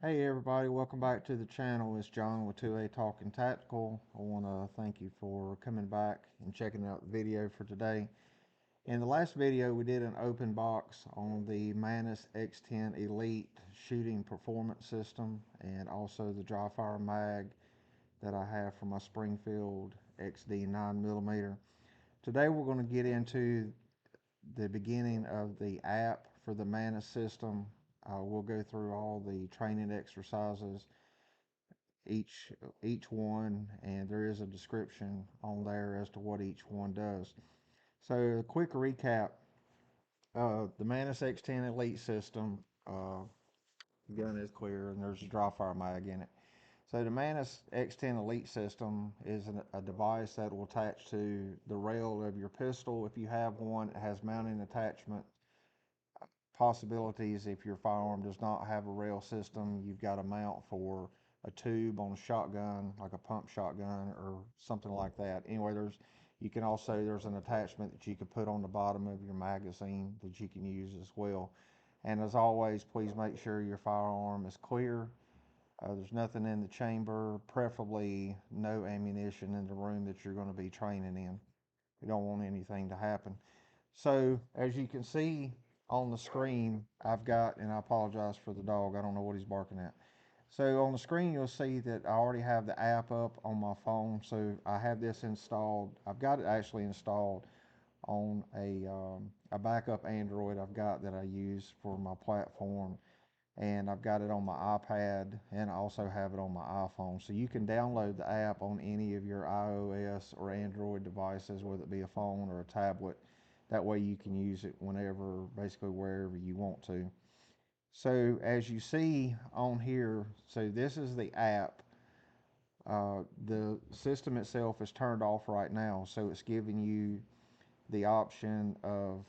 Hey everybody, welcome back to the channel. It's John with 2A Talking Tactical. I want to thank you for coming back and checking out the video for today. In the last video, we did an open box on the Mantis X10 Elite Shooting Performance System and also the dry fire mag that I have for my Springfield XD 9mm. Today we're going to get into the beginning of the app for the Mantis system. We'll go through all the training exercises each each one, and there is a description on there as to what each one does. So a quick recap: the Mantis X10 Elite system. The gun is clear, and there's a dry fire mag in it. So the Mantis X10 Elite system is a device that will attach to the rail of your pistol if you have one. It has mounting attachment possibilities. If your firearm does not have a rail system, you've got a mount for a tube on a shotgun, like a pump shotgun or something like that. Anyway, there's an attachment that you can put on the bottom of your magazine that you can use as well. And as always, please make sure your firearm is clear. There's nothing in the chamber, preferably no ammunition in the room that you're going to be training in. You don't want anything to happen. So as you can see on the screen, I've got, and I apologize for the dog, I don't know what he's barking at. So on the screen, you'll see that I already have the app up on my phone. So I have this installed. I've got it actually installed on a backup Android I've got that I use for my platform. And I've got it on my iPad and I also have it on my iPhone. So you can download the app on any of your iOS or Android devices, whether it be a phone or a tablet. That way you can use it whenever, basically wherever you want to. So as you see on here, so this is the app. The system itself is turned off right now, so it's giving you the option of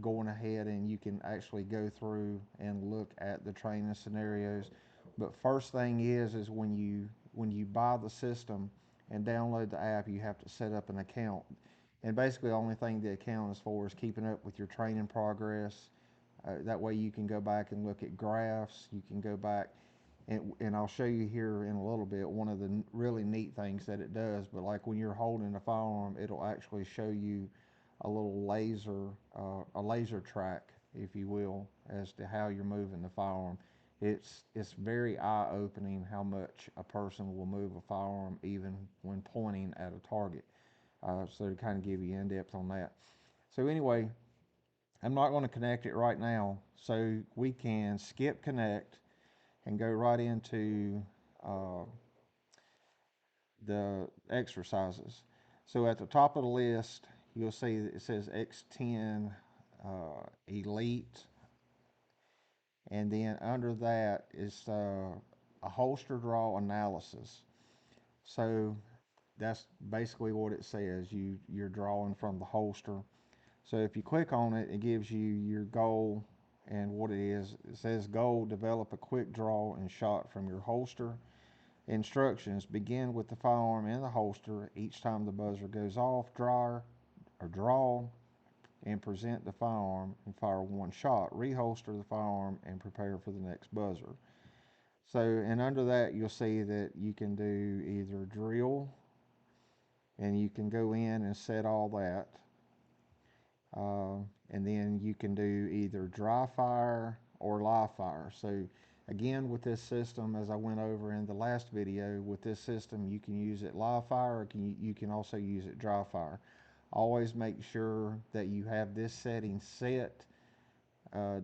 going ahead and you can actually go through and look at the training scenarios. But first thing is when you buy the system and download the app, you have to set up an account. And basically the only thing the account is for is keeping up with your training progress. That way you can go back and look at graphs. You can go back and I'll show you here in a little bit one of the really neat things that it does. But like when you're holding a firearm, it'll actually show you a little a laser track, if you will, as to how you're moving the firearm. It's very eye-opening how much a person will move a firearm even when pointing at a target. So to kind of give you in depth on that. So anyway, I'm not going to connect it right now, so we can skip connect and go right into uh, the exercises. So at the top of the list, you'll see that it says X10 Elite, and then under that is a holster draw analysis. So that's basically what it says. You're drawing from the holster. So if you click on it, it gives you your goal and what it is. It says goal: develop a quick draw and shot from your holster. Instructions: begin with the firearm in the holster. Each time the buzzer goes off, draw and present the firearm and fire one shot. Reholster the firearm and prepare for the next buzzer. So, and under that, you'll see that you can do either drill, and you can go in and set all that. And then you can do either dry fire or live fire. So again, with this system, as I went over in the last video, with this system, you can use it live fire, or you can also use it dry fire. Always make sure that you have this setting set,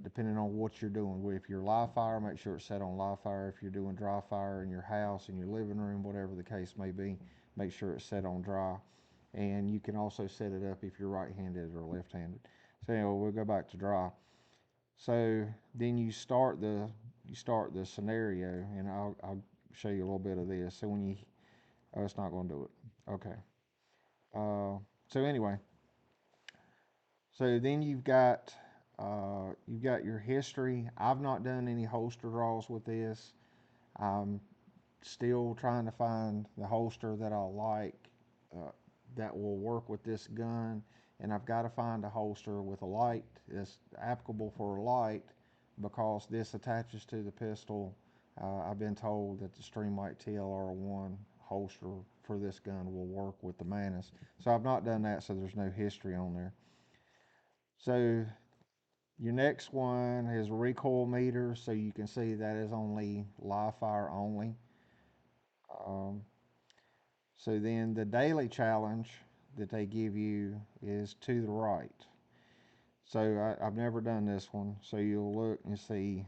depending on what you're doing. If you're live fire, make sure it's set on live fire. If you're doing dry fire in your house, in your living room, whatever the case may be, make sure it's set on dry. And you can also set it up if you're right-handed or left-handed. So anyway, we'll go back to dry. So then you start the scenario, and I'll show you a little bit of this. So when you oh, it's not going to do it. Okay. So anyway, so then you've got your history. I've not done any holster draws with this. I'm still trying to find the holster that I like, uh, that will work with this gun. And I've got to find a holster with a light that's applicable for a light, because this attaches to the pistol I've been told that the Streamlight TLR1 holster for this gun will work with the Mantis. So I've not done that, so there's no history on there. So your next one is a recoil meter, so you can see that is only live fire only. Um, so then the daily challenge that they give you is to the right. So I've never done this one. So you'll look and see,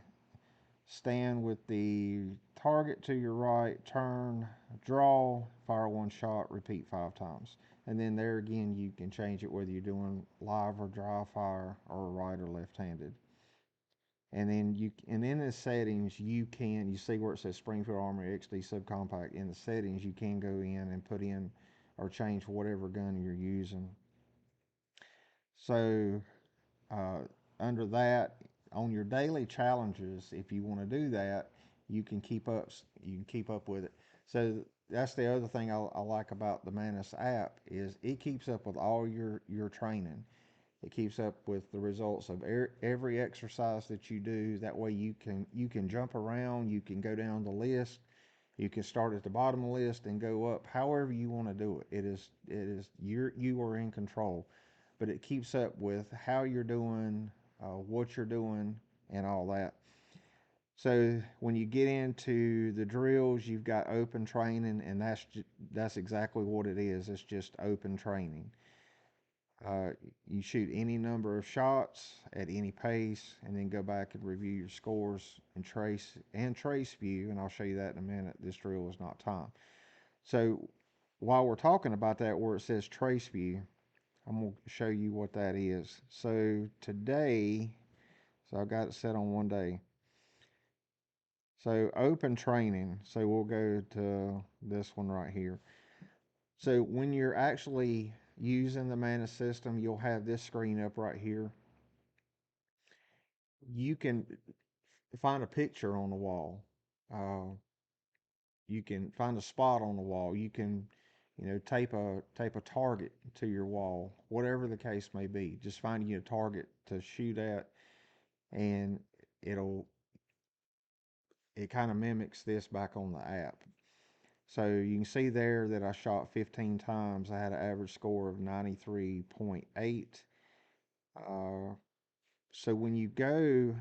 stand with the target to your right, turn, draw, fire one shot, repeat 5 times. And then there again, you can change it whether you're doing live or dry fire or right or left-handed. And in the settings, you see where it says Springfield Armory XD Subcompact. In the settings, you can go in and put in or change whatever gun you're using. So uh, under that, on your daily challenges, if you want to do that, you can keep up. You can keep up with it. So that's the other thing I like about the Mantis app is it keeps up with all your training. It keeps up with the results of every exercise that you do. That way you can jump around. You can go down the list. You can start at the bottom of the list and go up. However you want to do it. You are in control, but it keeps up with how you're doing, what you're doing, and all that. So when you get into the drills, you've got open training, and that's exactly what it is. It's just open training. Uh, you shoot any number of shots at any pace, and then go back and review your scores and trace view. And I'll show you that in a minute. This drill is not timed. So while we're talking about that, where it says trace view, I'm gonna show you what that is. So today, so I've got it set on one day. So open training. So we'll go to this one right here. So when you're actually using the Mantis system, you'll have this screen up right here. You can find a picture on the wall. Uh, you can find a spot on the wall. You can, tape a target to your wall, whatever the case may be. Just find you a target to shoot at, and it'll it kind of mimics this back on the app. So you can see there that I shot 15 times. I had an average score of 93.8. Uh, so when you go,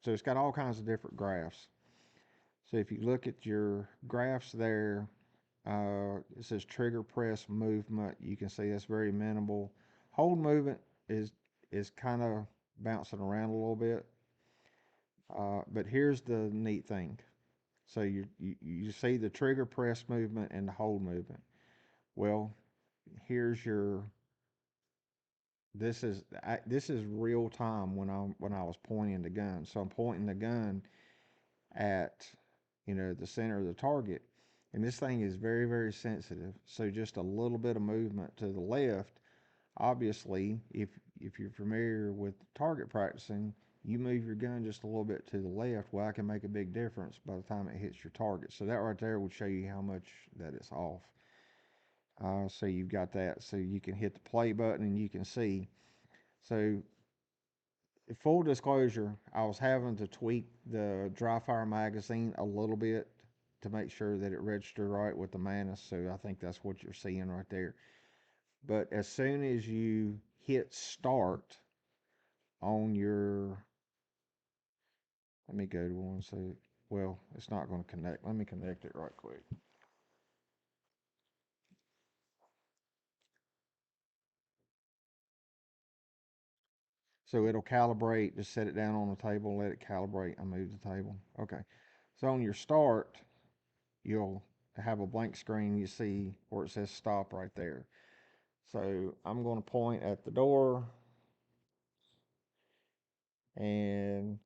so it's got all kinds of different graphs. So if you look at your graphs there, it says trigger press movement. You can see that's very minimal. Hold movement is kind of bouncing around a little bit. But here's the neat thing. So you see the trigger press movement and the hold movement. Well, here's your this is real time when I was pointing the gun. So I'm pointing the gun at the center of the target, and this thing is very, very sensitive. So just a little bit of movement to the left, obviously, if you're familiar with target practicing, you move your gun just a little bit to the left, well, I can make a big difference by the time it hits your target. So that right there would show you how much that it's off. So you've got that. So you can hit the play button and you can see. So full disclosure, I was having to tweak the dry fire magazine a little bit to make sure that it registered right with the Mantis. So I think that's what you're seeing right there. But as soon as you hit start on your, let me go to one. So, well, it's not going to connect. Let me connect it right quick. So it'll calibrate. Just set it down on the table, let it calibrate. I move the table. Okay. So on your start, you'll have a blank screen. You see where it says stop right there. So I'm going to point at the door, and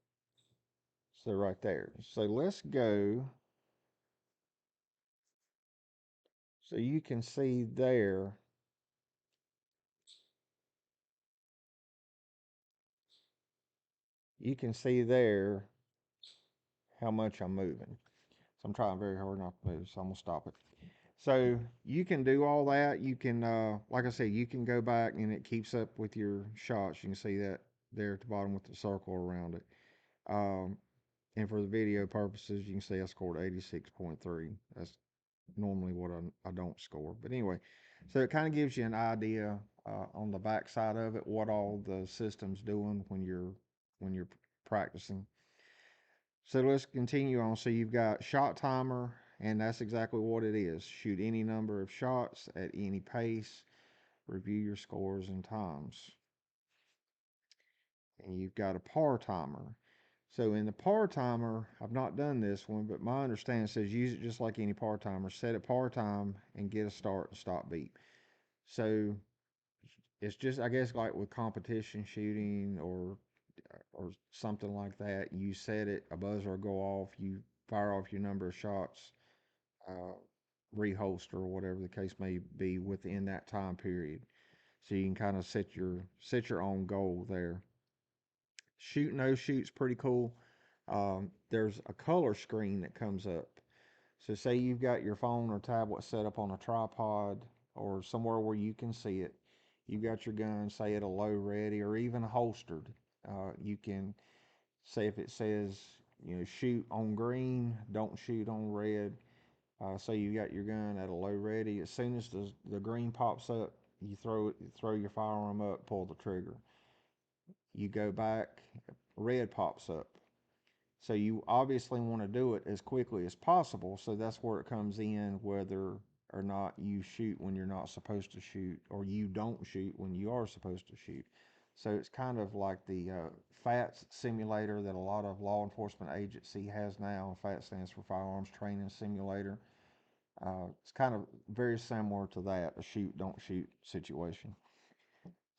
so right there. So let's go. So you can see there, you can see there how much I'm moving. So I'm trying very hard not to move, so I'm gonna stop it. So you can do all that. You can, like I said, you can go back and it keeps up with your shots. You can see that there at the bottom with the circle around it. Um, And for the video purposes, you can see I scored 86.3. That's normally what I don't score. But anyway, so it kind of gives you an idea on the back side of it what all the system's doing when you're practicing. So let's continue on. So you've got shot timer, and that's exactly what it is. Shoot any number of shots at any pace. Review your scores and times. And you've got a par timer. So in the par timer, I've not done this one, but my understanding says use it just like any par timer. Set a par time and get a start and stop beat. So it's just, I guess, like with competition shooting or something like that. You set it, a buzzer will go off, you fire off your number of shots, uh, reholster or whatever the case may be within that time period. So you can kind of set your own goal there. Shoot no shoot's pretty cool. There's a color screen that comes up. So say you've got your phone or tablet set up on a tripod or somewhere where you can see it. You've got your gun, say at a low ready or even holstered. You can say if it says, shoot on green, don't shoot on red. Say you got your gun at a low ready. As soon as the green pops up, you throw your firearm up, pull the trigger. You go back, red pops up. So you obviously want to do it as quickly as possible. So that's where it comes in, whether or not you shoot when you're not supposed to shoot, or you don't shoot when you are supposed to shoot. So it's kind of like the FATS simulator that a lot of law enforcement agency has now. FAT stands for Firearms Training Simulator. It's kind of very similar to that, a shoot, don't shoot situation.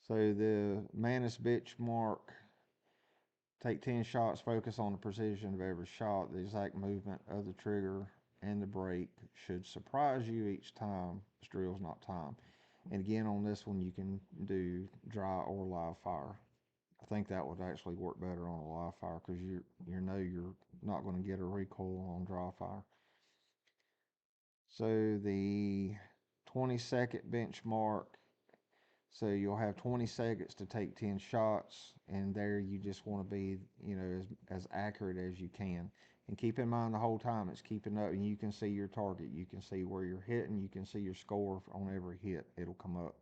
So the Mantis benchmark: take 10 shots, focus on the precision of every shot. The exact movement of the trigger and the brake should surprise you each time. This drill's not time. And again, on this one, you can do dry or live fire. I think that would actually work better on a live fire because you're not going to get a recoil on dry fire. So the 20-second benchmark. So you'll have 20 seconds to take 10 shots, and there you just want to be, as accurate as you can. And keep in mind the whole time it's keeping up, and you can see your target. You can see where you're hitting. You can see your score on every hit. It'll come up.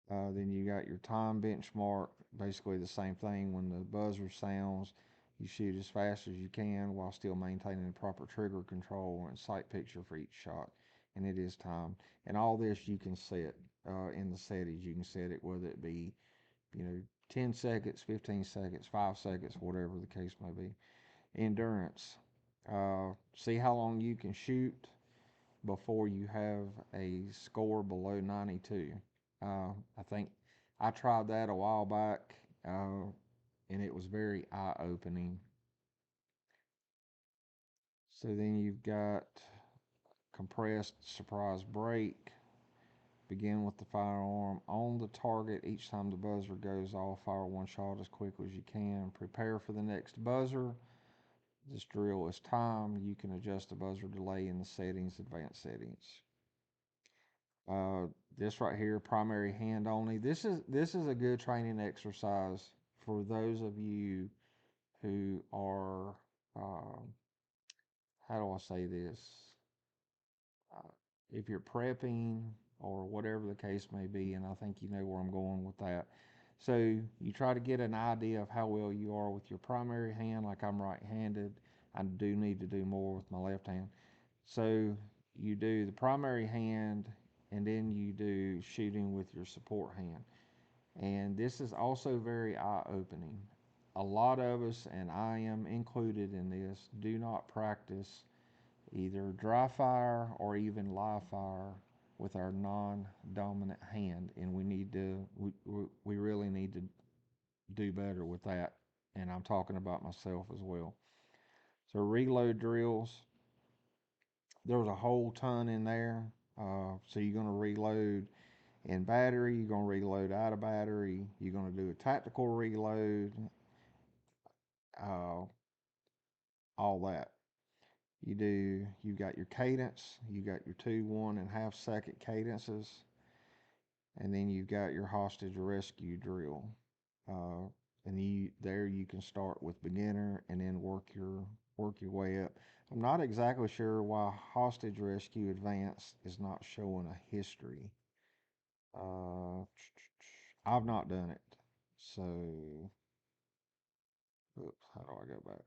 Then you got your time benchmark, basically the same thing. When the buzzer sounds, you shoot as fast as you can while still maintaining the proper trigger control and sight picture for each shot. And it is timed. And all this you can set in the settings. You can set it whether it be, 10 seconds, 15 seconds, 5 seconds, whatever the case may be. Endurance. See how long you can shoot before you have a score below 92. I think I tried that a while back, and it was very eye-opening. So then you've got compressed surprise break. Begin with the firearm on the target. Each time the buzzer goes off, fire one shot as quickly as you can. Prepare for the next buzzer. This drill is timed. You can adjust the buzzer delay in the settings, advanced settings. Uh, this right here, primary hand only. This is a good training exercise for those of you who are, um, how do I say this? Uh, if you're prepping or whatever the case may be, and I think you know where I'm going with that. So you try to get an idea of how well you are with your primary hand. Like I'm right-handed, I do need to do more with my left hand. So you do the primary hand, and then you do shooting with your support hand. And this is also very eye-opening. A lot of us, and I am included in this, do not practice either dry fire or even live fire with our non-dominant hand, and we really need to do better with that. And I'm talking about myself as well. So reload drills, there's a whole ton in there. So you're going to reload in battery, you're going to reload out of battery, you're going to do a tactical reload, uh, all that. You got your cadence, you got your 2, 1.5 second cadences, and then you've got your hostage rescue drill. Uh, and you can start with beginner and then work your way up. I'm not exactly sure why hostage rescue advanced is not showing a history. Uh, I've not done it, so oops, how do I go back?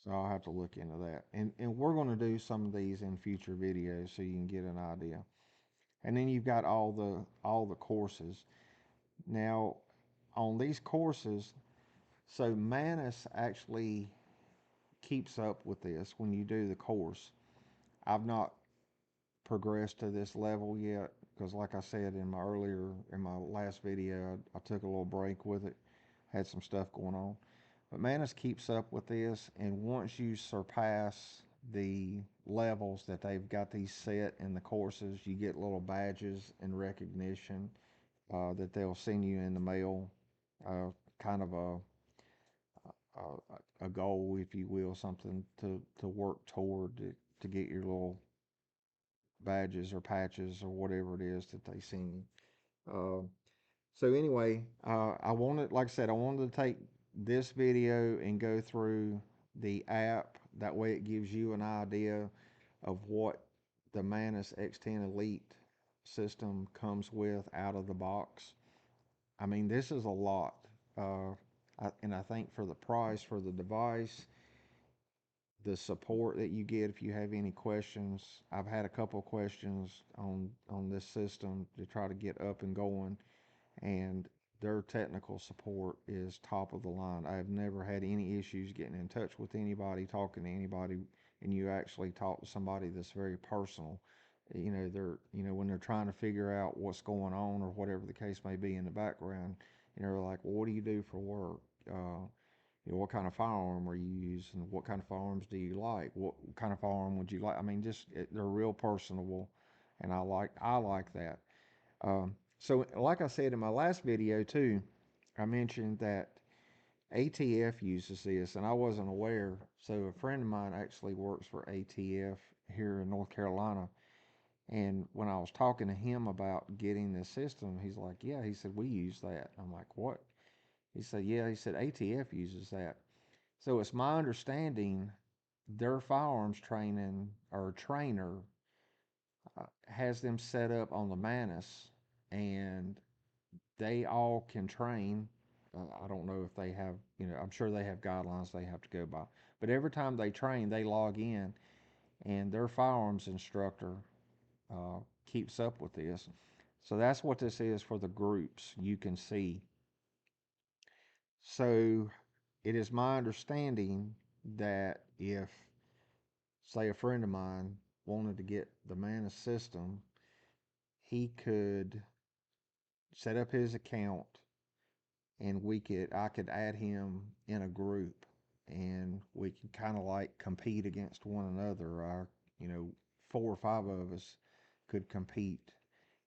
So I'll have to look into that. And we're going to do some of these in future videos so you can get an idea. And then you've got all the courses. Now, on these courses, so Mantis actually keeps up with this when you do the course. I've not progressed to this level yet because, like I said in my last video, I took a little break with it, had some stuff going on. But Manus keeps up with this, and once you surpass the levels that they've got these set in the courses, you get little badges and recognition that they'll send you in the mail, kind of a goal, if you will, something to work toward to get your little badges or patches or whatever it is that they send you. Uh, so anyway, I wanted, like I said, I wanted to take this video and go through the app. That way it gives you an idea of what the Mantis X10 Elite system comes with out of the box. I mean, this is a lot. Uh, and I think for the price for the device, the support that you get if you have any questions. I've had a couple questions on this system to try to get up and going, and their technical support is top of the line. I have never had any issues getting in touch with anybody, talking to anybody, and you actually talk to somebody that's very personal. When they're trying to figure out what's going on or whatever the case may be in the background, they're like, well, what do you do for work? What kind of firearm are you using? What kind of firearms do you like? What kind of firearm would you like? I mean, they're real personable, and I like that. So, like I said in my last video too, I mentioned that ATF uses this, and I wasn't aware. So, a friend of mine actually works for ATF here in North Carolina, and when I was talking to him about getting this system, he's like, "Yeah," he said, "we use that." I'm like, "What?" He said, "Yeah," he said, "ATF uses that." So, it's my understanding their firearms training or trainer has them set up on the Manus, and they all can train. I don't know if they have, I'm sure they have guidelines they have to go by. But every time they train, they log in, and their firearms instructor uh, keeps up with this. So that's what this is for the groups you can see. So it is my understanding that if, say, a friend of mine wanted to get the Manus system, he could set up his account, and I could add him in a group, and we could kind of like compete against one another. You know 4 or 5 of us could compete,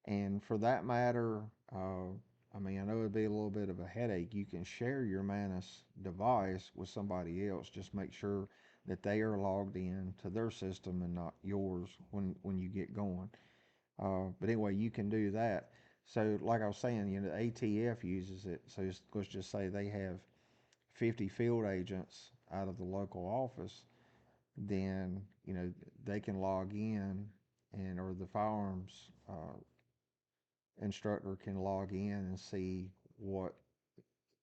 and for that matter, I mean, I know it'd be a little bit of a headache. You can share your Manus device with somebody else. Just make sure that they are logged in to their system and not yours when you get going. But anyway, you can do that. So, like I was saying, the ATF uses it. So let's just say they have 50 field agents out of the local office. Then they can log in, or the firearms instructor can log in and see what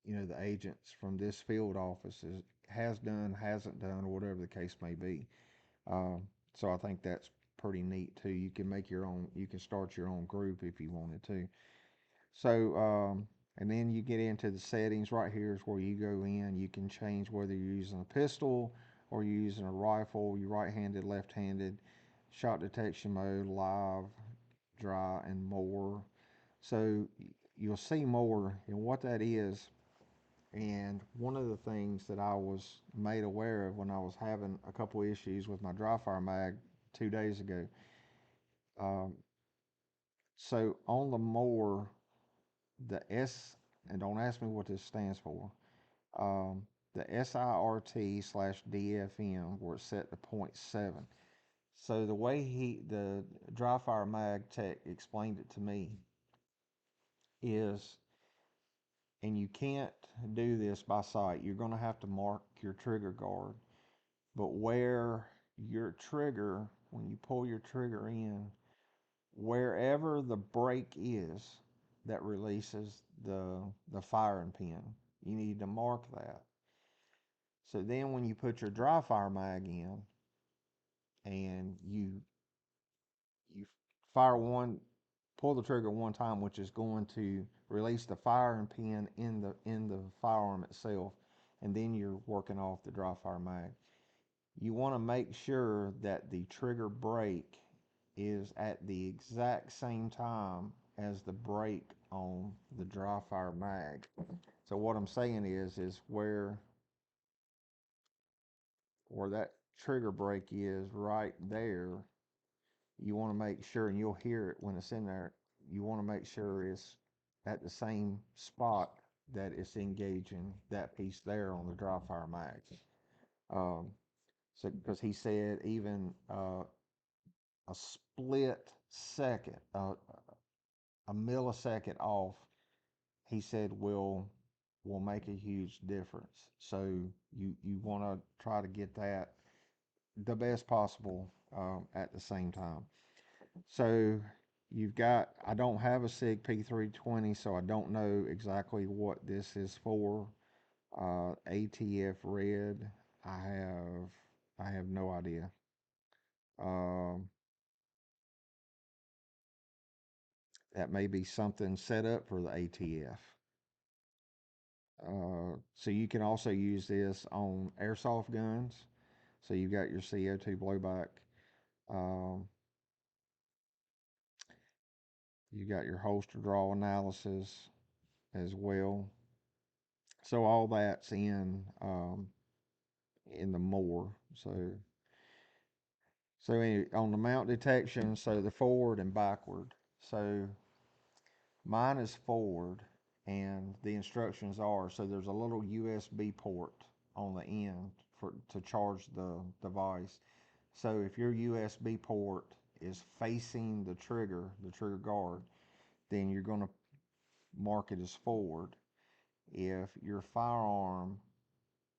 the agents from this field office has done, hasn't done, or whatever the case may be. Um, so I think that's pretty neat too. You can make your own. You can start your own group if you wanted to. So, and then you get into the settings. Right here is where you go in. You can change whether you're using a pistol or you're using a rifle. You're right-handed, left-handed, shot detection mode, live, dry, and more. So you'll see more and what that is. And one of the things that I was made aware of when I was having a couple issues with my dry fire mag 2 days ago. Um, so on the more, the S, and don't ask me what this stands for, the SIRT/DFM, where it's set to .7. So the way the dry fire mag tech explained it to me is, and you can't do this by sight, you're going to have to mark your trigger guard. But where your trigger, when you pull your trigger in, wherever the brake is that releases the firing pin, you need to mark that. So then when you put your dry fire mag in and you fire one, pull the trigger one time, which is going to release the firing pin in the firearm itself, and then you're working off the dry fire mag. You want to make sure that the trigger brake is at the exact same time as the brake on the dry fire mag. So what I'm saying is where that trigger brake is right there, you want to make sure, and you'll hear it when it's in there, you want to make sure it's at the same spot that it's engaging that piece there on the dry fire mag. Um, so, because he said even a split second, a millisecond off, he said will make a huge difference. So you want to try to get that the best possible at the same time. So you've got, I don't have a SIG P320, so I don't know exactly what this is for. ATF red, I have no idea. Um, that may be something set up for the ATF. So you can also use this on airsoft guns. So you've got your CO2 blowback. Um, you got your holster draw analysis as well. So all that's in the more. So anyway, on the mount detection, so the forward and backward. So mine is forward, and the instructions are, so there's a little USB port on the end to charge the device. So if your USB port is facing the trigger guard, then you're going to mark it as forward. If your firearm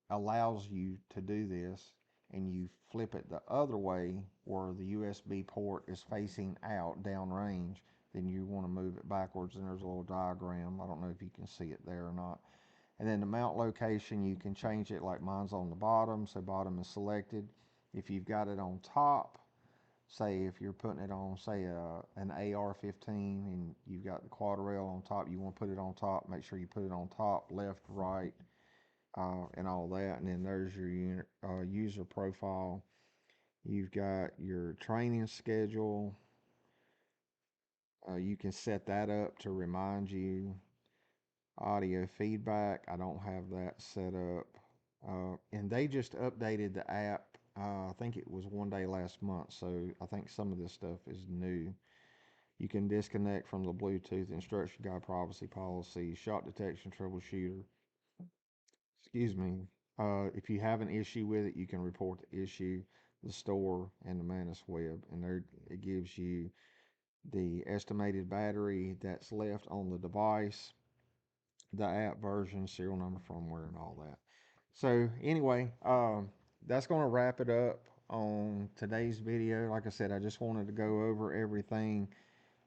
allows you to do this and you flip it the other way where the USB port is facing out downrange, then you want to move it backwards, and there's a little diagram. I don't know if you can see it there or not. And then the mount location, you can change it, like mine's on the bottom, so bottom is selected. If you've got it on top, say if you're putting it on, say an AR-15 and you've got the quad rail on top, you want to put it on top, make sure you put it on top, left, right, and all that. And then there's your user profile. You've got your training schedule. You can set that up to remind you. Audio feedback, I don't have that set up. And they just updated the app. I think it was one day last month, so I think some of this stuff is new. You can disconnect from the Bluetooth instruction guide, privacy policy, shot detection troubleshooter. Excuse me. If you have an issue with it, you can report the issue, the store, and the Mantis web, and there it gives you the estimated battery that's left on the device, the app version, serial number, firmware, and all that. So anyway, that's going to wrap it up on today's video. Like I said, I just wanted to go over everything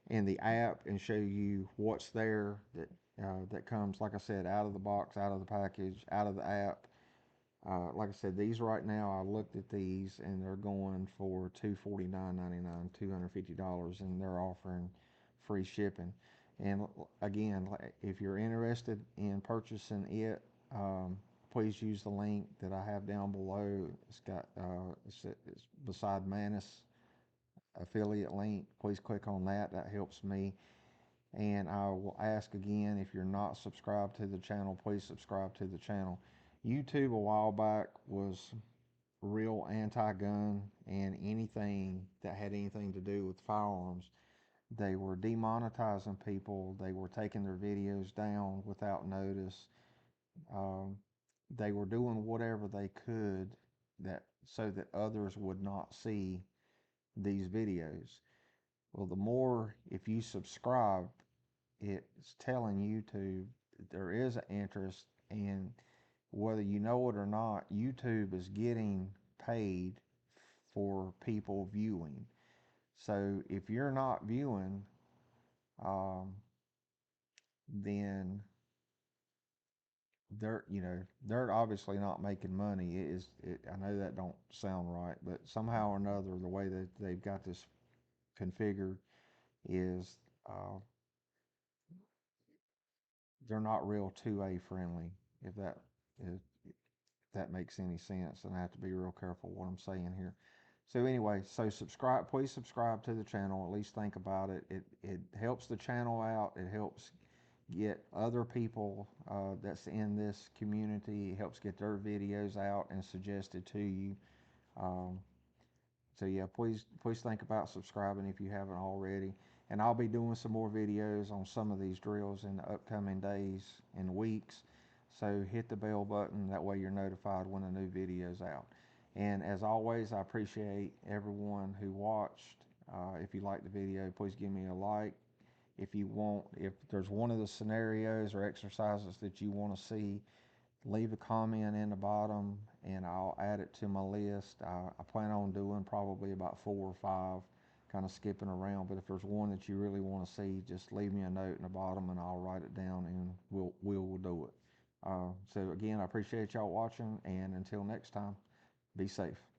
in the app and show you what's there that comes, like I said, out of the box, out of the package, out of the app. Like I said, these right now, I looked at these and they're going for $249.99, $250, and they're offering free shipping. And again, if you're interested in purchasing it, please use the link that I have down below. It's got it's beside Mantis affiliate link. Please click on that. That helps me. And I will ask again, if you're not subscribed to the channel, please subscribe to the channel. YouTube a while back was real anti-gun, and anything that had anything to do with firearms, they were demonetizing people. They were taking their videos down without notice. Um, they were doing whatever they could that so that others would not see these videos. Well, the more, if you subscribe, it's telling YouTube that there is an interest, and whether you know it or not, YouTube is getting paid for people viewing. So if you're not viewing, um, then they're obviously not making money. I know that don't sound right, but somehow or another, the way that they've got this configured is uh, they're not real 2A friendly. If that if that makes any sense, and I have to be real careful what I'm saying here. So anyway, so subscribe, please subscribe to the channel. At least think about it. It helps the channel out. It helps get other people that's in this community. It helps get their videos out and suggested to you. Um, so yeah, please think about subscribing if you haven't already. And I'll be doing some more videos on some of these drills in the upcoming days and weeks. So hit the bell button, that way you're notified when a new video is out. And as always, I appreciate everyone who watched. If you liked the video, please give me a like. If there's one of the scenarios or exercises that you want to see, leave a comment in the bottom and I'll add it to my list. I plan on doing probably about 4 or 5, kind of skipping around, but if there's one that you really want to see, just leave me a note in the bottom and I'll write it down and we'll do it. So again, I appreciate y'all watching, and until next time, be safe.